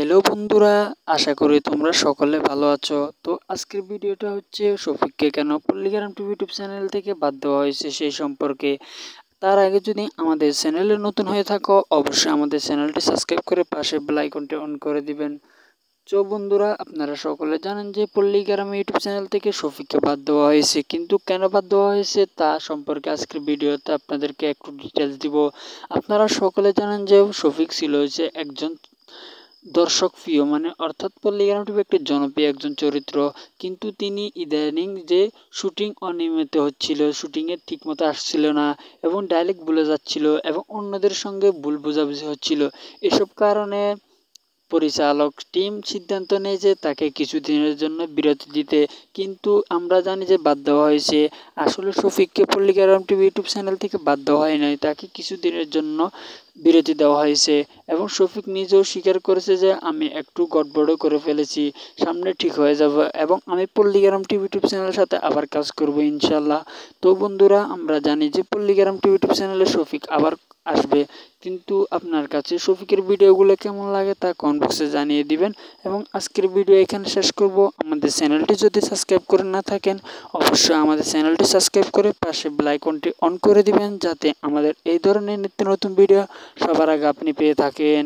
Hello বন্ধুরা, আশা করি তোমরা সকলে ভালো আছো। তো আজকের ভিডিওটা হচ্ছে শফিককে কেন পল্লীগ্রাম টিভি ইউটিউব চ্যানেল থেকে বাদ দেওয়া হয়েছে সেই সম্পর্কে। তার আগে যদি আমাদের চ্যানেলে নতুন হয়ে থাকো, অবশ্যই আমাদের চ্যানেলটি সাবস্ক্রাইব করে পাশে বেল আইকনটি অন করে দিবেন। তো বন্ধুরা, আপনারা সকলে জানেন যে পল্লীগ্রাম ইউটিউব চ্যানেল থেকে শফিককে বাদ দেওয়া হয়েছে, কিন্তু কেন বাদ দেওয়া হয়েছে তা সম্পর্কে আজকের ভিডিওতে আপনাদেরকে একটু ডিটেলস দিব। আপনারা সকলে জানেন যে শফিক ছিল যে একজন দর্শক প্রিয় অর্থাৎ পল্লীগ্রাম টিভি একটি জনপ্রিয় একজন চরিত্র, কিন্তু তিনি ইদানিং যে শুটিং অনিয়মিত হচ্ছিল, শুটিংয়ে ঠিকমতো আসছিল না এবং ডায়লগ ভুলে যাচ্ছিল এবং অন্যদের সঙ্গে ভুল বোঝাবুঝি হচ্ছিল। এসব কারণে পরিচালক টিম সিদ্ধান্ত নেয় যে তাকে কিছুদিনের জন্য বিরতি দিতে, কিন্তু আমরা জানি যে বাদ দেওয়া হয়েছে। আসলে শফিককে পল্লীগ্রাম টিভি ইউটিউব চ্যানেল থেকে বাদ দেওয়া হয় নাই, তাকে কিছুদিনের জন্য বিরতি দেওয়া হয়েছে এবং শফিক নিজেও স্বীকার করেছে যে আমি একটু গড়বড় করে ফেলেছি, সামনে ঠিক হয়ে যাব এবং আমি পল্লীগ্রাম টিভি ইউটিউব চ্যানেলের সাথে আবার কাজ করব ইনশাল্লাহ। তো বন্ধুরা, আমরা জানি যে পল্লীগ্রাম টিভি ইউটিউব চ্যানেলে শফিক আবার আসবে, কিন্তু আপনার কাছে শফিকের ভিডিওগুলো কেমন লাগে তা কমেন্ট বক্সে জানিয়ে দিবেন। এবং আজকের ভিডিও এখানে শেষ করব। আমাদের চ্যানেলটি যদি সাবস্ক্রাইব করে না থাকেন, অবশ্যই আমাদের চ্যানেলটি সাবস্ক্রাইব করে পাশে বেল আইকনটি অন করে দিবেন, যাতে আমাদের এই ধরনের নিত্য নতুন ভিডিও সবার আগে আপনি পেয়ে থাকেন।